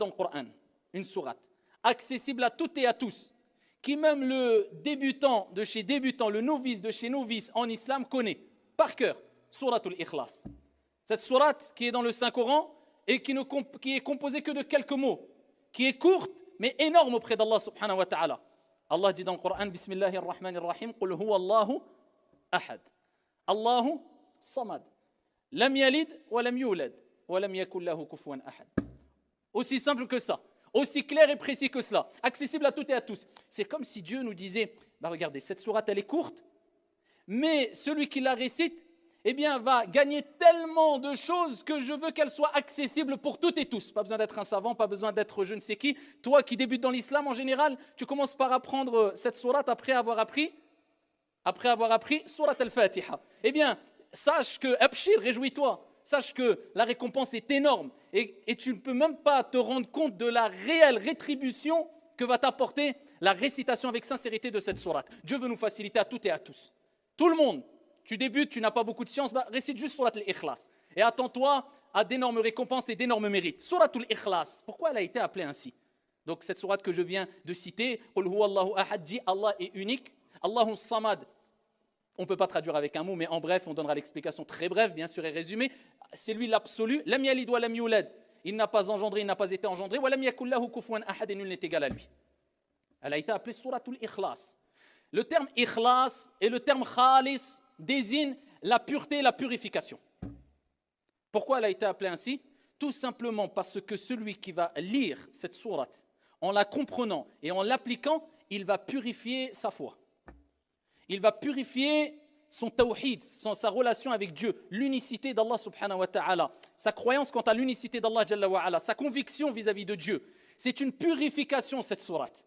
dans le Coran, une sourate, accessible à toutes et à tous, qui même le débutant de chez débutant, le novice de chez novice en islam connaît par cœur, Suratul Ikhlas. Cette sourate qui est dans le Saint-Coran et qui est composée que de quelques mots, qui est courte mais énorme auprès d'Allah subhanahu wa ta'ala. Allah dit dans le Coran, Bismillahir Rahmanir Rahim, Qul huwa Allahu ahad, Allahu samad, lam yalid wa lam yulad, wa lam yakul lahu kufuwan ahad. Aussi simple que ça, aussi clair et précis que cela, accessible à toutes et à tous. C'est comme si Dieu nous disait, regardez, cette sourate elle est courte, mais celui qui la récite, eh bien, va gagner tellement de choses que je veux qu'elle soit accessible pour toutes et tous. Pas besoin d'être un savant, pas besoin d'être je ne sais qui. Toi qui débutes dans l'islam, en général, tu commences par apprendre cette sourate après avoir appris sourate al-Fatiha. Eh bien, sache que, abshir, réjouis-toi, sache que la récompense est énorme et tu ne peux même pas te rendre compte de la réelle rétribution que va t'apporter la récitation avec sincérité de cette sourate. Dieu veut nous faciliter à toutes et à tous. Tout le monde. Tu débutes, tu n'as pas beaucoup de science, récite juste Surat al-Ikhlas. Et attends-toi à d'énormes récompenses et d'énormes mérites. Surat al-Ikhlas, pourquoi elle a été appelée ainsi? Donc cette sourate que je viens de citer, Qul huwa Allahu ahad, dit Allah est unique, Allahu samad. On ne peut pas traduire avec un mot, mais en bref, on donnera l'explication très brève, bien sûr, et résumée. C'est lui l'absolu. Lam yalid wa lam yulad. Il n'a pas engendré, il n'a pas été engendré. Wa lam yakul lahu kufuwan ahad, et nul n'est égal à lui. Elle a été appelée Surat al-Ikhlas. Le terme Ikhlas et le terme Khalis désigne la pureté et la purification. Pourquoi elle a été appelée ainsi? Tout simplement parce que celui qui va lire cette sourate, en la comprenant et en l'appliquant, il va purifier sa foi. Il va purifier son tawhid, sa relation avec Dieu, l'unicité d'Allah subhanahu wa ta'ala, sa croyance quant à l'unicité d'Allah jalla wa ala, sa conviction vis-à-vis de Dieu. C'est une purification cette sourate.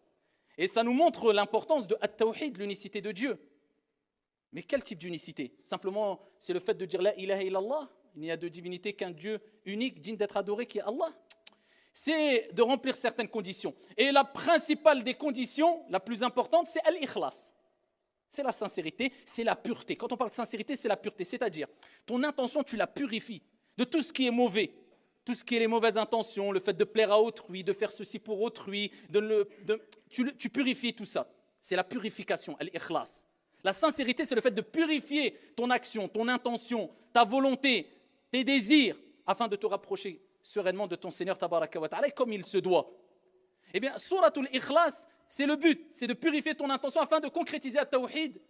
Et ça nous montre l'importance de at-tawhid, l'unicité de Dieu. Mais quel type d'unicité? Simplement, c'est le fait de dire la ilaha illallah. Il n'y a de divinité qu'un Dieu unique, digne d'être adoré, qui est Allah. C'est de remplir certaines conditions. Et la principale des conditions, la plus importante, c'est al-ikhlas. C'est la sincérité, c'est la pureté. Quand on parle de sincérité, c'est la pureté. C'est-à-dire, ton intention, tu la purifies de tout ce qui est mauvais. Tout ce qui est les mauvaises intentions, le fait de plaire à autrui, de faire ceci pour autrui, tu purifies tout ça. C'est la purification, al-ikhlas. La sincérité, c'est le fait de purifier ton action, ton intention, ta volonté, tes désirs, afin de te rapprocher sereinement de ton Seigneur tabaraka wa ta'ala, comme il se doit. Eh bien, Suratul Ikhlas, c'est le but, c'est de purifier ton intention afin de concrétiser le tawhid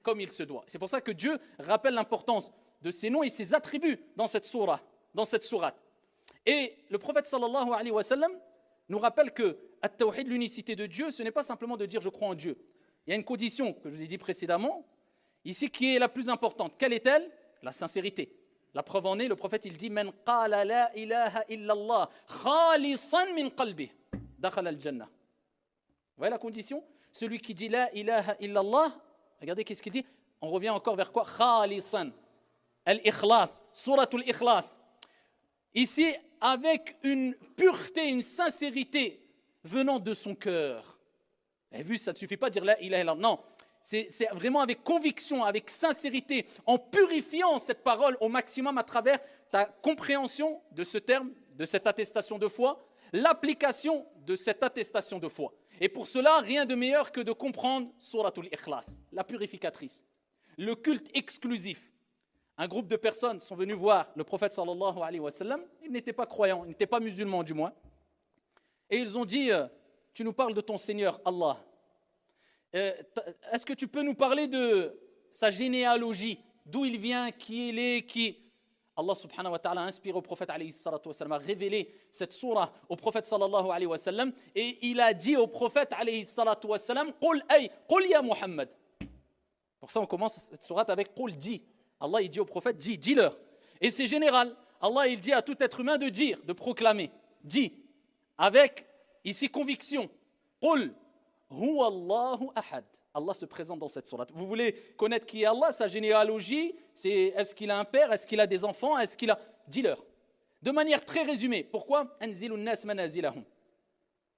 comme il se doit. C'est pour ça que Dieu rappelle l'importance de ses noms et ses attributs dans cette sourate. Et le prophète sallallahu alayhi wa sallam nous rappelle que at-tawhid, l'unicité de Dieu, ce n'est pas simplement de dire je crois en Dieu. Il y a une condition que je vous ai dit précédemment, ici qui est la plus importante. Quelle est-elle? La sincérité. La preuve en est, le prophète il dit Man qala la ilaha illallah khalisan min qalbi dakhala al-jannah. Vous voyez la condition? Celui qui dit la ilaha illallah, regardez qu'est-ce qu'il dit? On revient encore vers quoi? Khalisan. Al-ikhlas, suratul ikhlas. Ici, avec une pureté, une sincérité venant de son cœur. Vous avez vu, ça ne suffit pas de dire la ilaha illallah. Non, c'est vraiment avec conviction, avec sincérité, en purifiant cette parole au maximum à travers ta compréhension de ce terme, de cette attestation de foi, l'application de cette attestation de foi. Et pour cela, rien de meilleur que de comprendre Suratul Ikhlas, la purificatrice, le culte exclusif. Un groupe de personnes sont venus voir le prophète sallallahu alayhi wa sallam. Ils n'étaient pas croyants, ils n'étaient pas musulmans du moins. Et ils ont dit, tu nous parles de ton Seigneur Allah. Est-ce que tu peux nous parler de sa généalogie, d'où il vient, qui il est, qui... Allah subhanahu wa ta'ala a inspiré au prophète alayhi salatu wa sallam, a révélé cette surah au prophète sallallahu alayhi wa sallam, et il a dit au prophète alayhi salatu wa sallam, Qul ya Muhammad. Pour ça on commence cette surah avec Qul, dis. Allah il dit au prophète, dis-leur. Et c'est général. Allah il dit à tout être humain de dire, de proclamer. Dis. Avec, ici, conviction. Qul huwa Allahu ahad. Allah se présente dans cette sourate. Vous voulez connaître qui est Allah, sa généalogie, est-ce qu'il a un père, est-ce qu'il a des enfants, est-ce qu'il a... Dis-leur. De manière très résumée. Pourquoi? Anzilun nas manazilahum.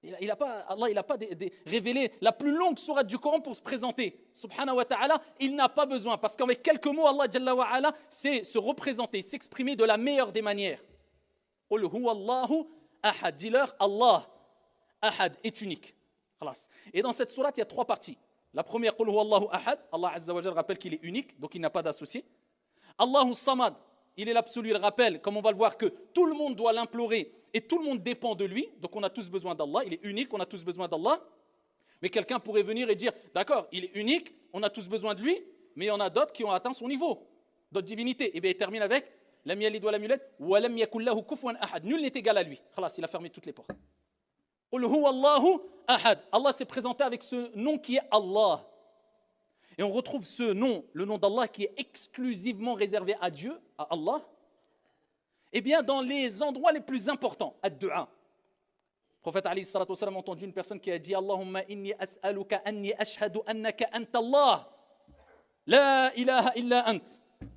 Allah il n'a pas révélé la plus longue sourate du Coran pour se présenter. Subhanahu wa ta'ala, il n'a pas besoin. Parce qu'avec quelques mots, Allah Jalla wa ala sait se représenter, s'exprimer de la meilleure des manières. Qul huwa Allahu ahad. Dis-leur, Allah, ahad, est unique. Khalas. Et dans cette sourate, il y a 3 parties. La première, Qul huwa Allahu ahad. Allah Azza wa Jal rappelle qu'il est unique, donc il n'a pas d'associé. Allahu samad, il est l'absolu, il rappelle, comme on va le voir, que tout le monde doit l'implorer et tout le monde dépend de lui. Donc on a tous besoin d'Allah, il est unique, on a tous besoin d'Allah. Mais quelqu'un pourrait venir et dire, d'accord, il est unique, on a tous besoin de lui, mais il y en a d'autres qui ont atteint son niveau, d'autres divinités. Et bien il termine avec, lam yalid wa lam yulad, wa lam yakul lahu kufuwan ahad. Nul n'est égal à lui. Khalas, il a fermé toutes les portes. Qul huwa Allahu ahad. Allah s'est présenté avec ce nom qui est Allah. Et on retrouve ce nom, le nom d'Allah, qui est exclusivement réservé à Dieu, à Allah, eh bien dans les endroits les plus importants, ad-du'a. Le prophète alayhi salatu wasalam a entendu une personne qui a dit Allahumma inni as'aluka anni ashhadu annaka anta Allah, la ilaha illa ant,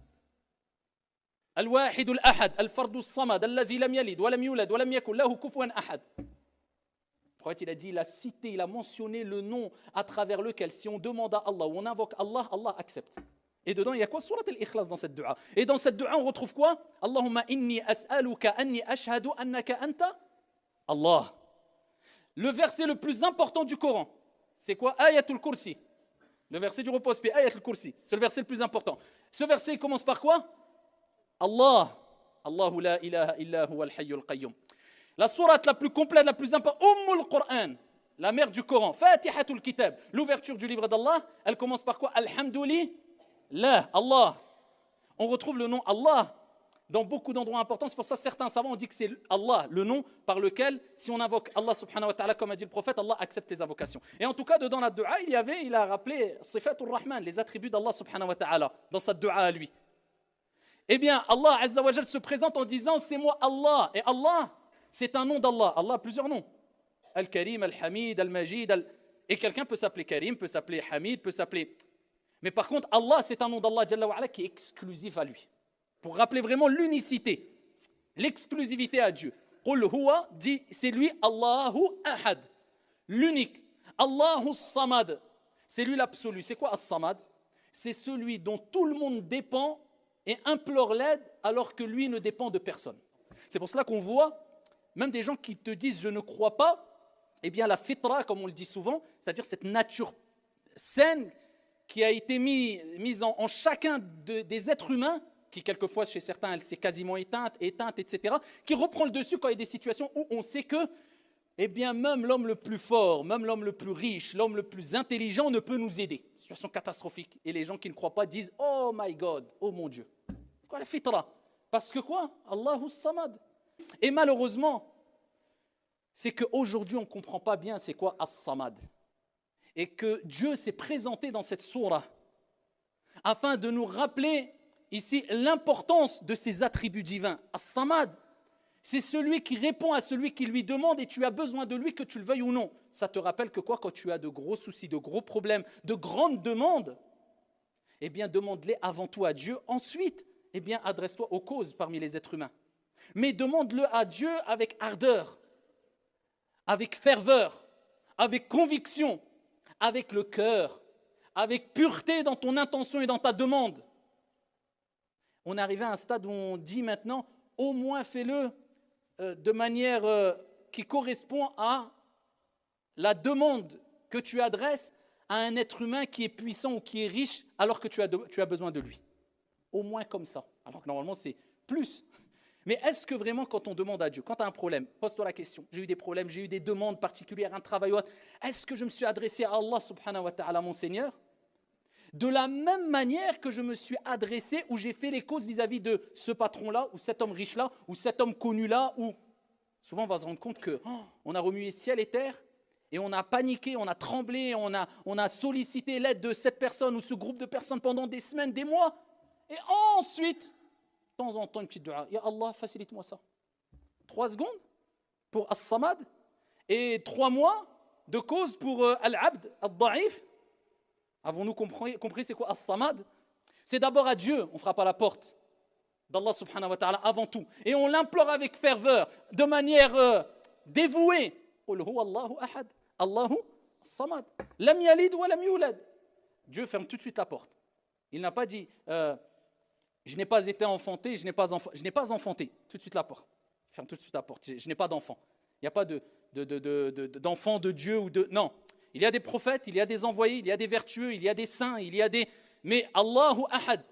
al-wahid al-ahad, al-fard as-samad, alladhi lam yalid wa lam yulad wa lam yakul lahu kufuwan ahad. Le prophète, il a dit, il a cité, il a mentionné le nom à travers lequel, si on demande à Allah ou on invoque Allah, Allah accepte. Et dedans, il y a quoi? Surat al-Ikhlas dans cette dua. Et dans cette dua, on retrouve quoi? Allahumma inni as'aluka anni ashhadu annaka anta Allah. Le verset le plus important du Coran, c'est quoi? Ayatul Kursi. Le verset du repose-paix, Ayatul Kursi. C'est le verset le plus important. Ce verset, il commence par quoi? Allah. Allahu la ilaha illa huwa al-hayyul qayyum. La sourate la plus complète, la plus importante, Ummul Qur'an, la mère du Coran, Fatihatul Kitab, l'ouverture du livre d'Allah, elle commence par quoi? Alhamdulillah, Allah. On retrouve le nom Allah dans beaucoup d'endroits importants. C'est pour ça que certains savants ont dit que c'est Allah, le nom par lequel, si on invoque Allah subhanahu wa ta'ala, comme a dit le prophète, Allah accepte les invocations. Et en tout cas, dedans la dua, il a rappelé Sifatul Rahman, les attributs d'Allah subhanahu wa ta'ala, dans sa dua à lui. Eh bien, Allah Azza wa Jal se présente en disant, c'est moi Allah. Et Allah, c'est un nom d'Allah. Allah a plusieurs noms. Al-Karim, Al-Hamid, Al-Majid. Et quelqu'un peut s'appeler Karim, peut s'appeler Hamid, peut s'appeler... Mais par contre, Allah, c'est un nom d'Allah Jalla wa Ala qui est exclusif à lui. Pour rappeler vraiment l'unicité, l'exclusivité à Dieu. Qul huwa, dit, c'est lui, Allahu ahad, l'unique. Allahu samad, c'est lui l'absolu. C'est quoi as-samad? C'est celui dont tout le monde dépend et implore l'aide alors que lui ne dépend de personne. C'est pour cela qu'on voit même des gens qui te disent « je ne crois pas », eh bien la fitra, comme on le dit souvent, c'est-à-dire cette nature saine qui a été mise en chacun des êtres humains, qui quelquefois chez certains elle s'est quasiment éteinte, etc., qui reprend le dessus quand il y a des situations où on sait que eh bien même l'homme le plus fort, même l'homme le plus riche, l'homme le plus intelligent ne peut nous aider. Situation catastrophique. Et les gens qui ne croient pas disent « oh my God, oh mon Dieu ». Quoi la fitra? Parce que quoi? Allahu samad. Et malheureusement, c'est qu'aujourd'hui, on ne comprend pas bien c'est quoi As-Samad. Et que Dieu s'est présenté dans cette sourate afin de nous rappeler ici l'importance de ses attributs divins. As-Samad, c'est celui qui répond à celui qui lui demande et tu as besoin de lui que tu le veuilles ou non. Ça te rappelle que quoi? Quand tu as de gros soucis, de gros problèmes, de grandes demandes, eh bien demande-les avant tout à Dieu. Ensuite, eh bien adresse-toi aux causes parmi les êtres humains. Mais demande-le à Dieu avec ardeur, avec ferveur, avec conviction, avec le cœur, avec pureté dans ton intention et dans ta demande. On est arrivé à un stade où on dit maintenant, au moins fais-le de manière qui correspond à la demande que tu adresses à un être humain qui est puissant ou qui est riche alors que tu as besoin de lui. Au moins comme ça. Alors que normalement c'est plus. Mais est-ce que vraiment quand on demande à Dieu, quand tu as un problème, pose-toi la question, j'ai eu des problèmes, j'ai eu des demandes particulières, un travail ou autre, est-ce que je me suis adressé à Allah subhanahu wa ta'ala, mon Seigneur, de la même manière que je me suis adressé ou j'ai fait les causes vis-à-vis de ce patron-là, ou cet homme riche-là, ou cet homme connu-là, ou souvent on va se rendre compte qu'on a remué ciel et terre, et on a paniqué, on a tremblé, on a sollicité l'aide de cette personne ou ce groupe de personnes pendant des semaines, des mois, et ensuite... de temps en temps, une petite dua. Ya Allah, facilite-moi ça. 3 secondes pour As-Samad et 3 mois de cause pour Al-Abd, Al-Da'if. Avons-nous compris c'est quoi As-Samad? C'est d'abord à Dieu, on frappe à la porte d'Allah subhanahu wa ta'ala avant tout. Et on l'implore avec ferveur, de manière dévouée. Qul huwa Allahu ahad, Allahu As-Samad. Lam yalid wa lam yulad. Dieu ferme tout de suite la porte. Il n'a pas dit... je n'ai pas été enfanté, je n'ai pas enfanté. Tout de suite la porte. Ferme tout de suite la porte. Je n'ai pas d'enfant. Il n'y a pas d'enfants de Dieu ou de... Non, il y a des prophètes, il y a des envoyés, il y a des vertueux, il y a des saints, il y a des... Mais Allahu Ahad,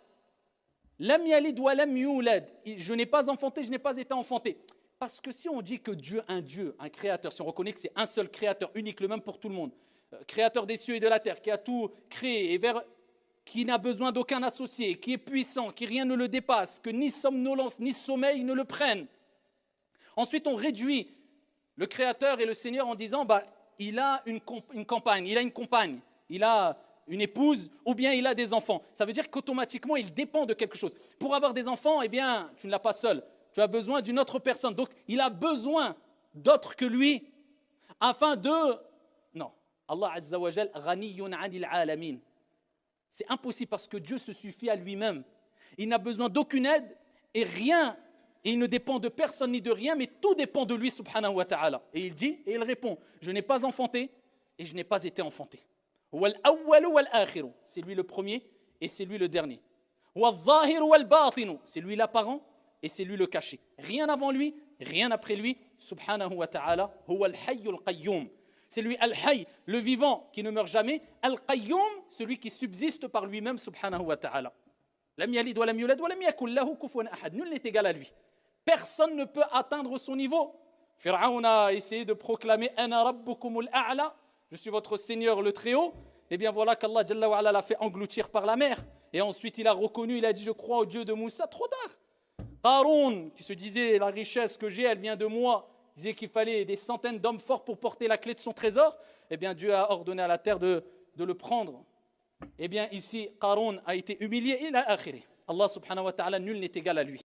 lam yalid wa lam yulad, je n'ai pas enfanté, je n'ai pas été enfanté. Parce que si on dit que Dieu, un créateur, si on reconnaît que c'est un seul créateur, unique, le même pour tout le monde, créateur des cieux et de la terre, qui a tout créé, qui n'a besoin d'aucun associé, qui est puissant, qui rien ne le dépasse, que ni somnolence ni sommeil ne le prennent. Ensuite, on réduit le créateur et le Seigneur en disant, il a une compagne, il a une épouse, ou bien il a des enfants. Ça veut dire qu'automatiquement, il dépend de quelque chose. Pour avoir des enfants, eh bien, tu ne l'as pas seul. Tu as besoin d'une autre personne. Donc, il a besoin d'autre que lui afin de... Non. Allah Azza wa Jal, ghaniyun anil alamin. C'est impossible parce que Dieu se suffit à lui-même. Il n'a besoin d'aucune aide et rien. Et il ne dépend de personne ni de rien, mais tout dépend de lui, subhanahu wa ta'ala. Et il dit, et il répond, je n'ai pas enfanté et je n'ai pas été enfanté. C'est lui le premier et c'est lui le dernier. C'est lui l'apparent et c'est lui le caché. Rien avant lui, rien après lui, subhanahu wa ta'ala. C'est lui al-hayy, le vivant qui ne meurt jamais, al-qayyum, celui qui subsiste par lui-même, subhanahu wa ta'ala. Lam yalid wa lam yulad wa lam yakul lahu kufuwan ahad. Nul n'est égal à lui. Personne ne peut atteindre son niveau. Pharaon a essayé de proclamer Ana rabbukumul a'la, je suis votre Seigneur le Très-Haut. Et bien voilà qu'Allah Jalla wa Ala l'a fait engloutir par la mer. Et ensuite il a reconnu, il a dit je crois au Dieu de Moussa. Trop tard. Qarun, qui se disait la richesse que j'ai, elle vient de moi, disait qu'il fallait des centaines d'hommes forts pour porter la clé de son trésor. Eh bien Dieu a ordonné à la terre de le prendre. Eh bien ici Qarun a été humilié. Il a akhiri. Allah subhanahu wa ta'ala, nul n'est égal à lui.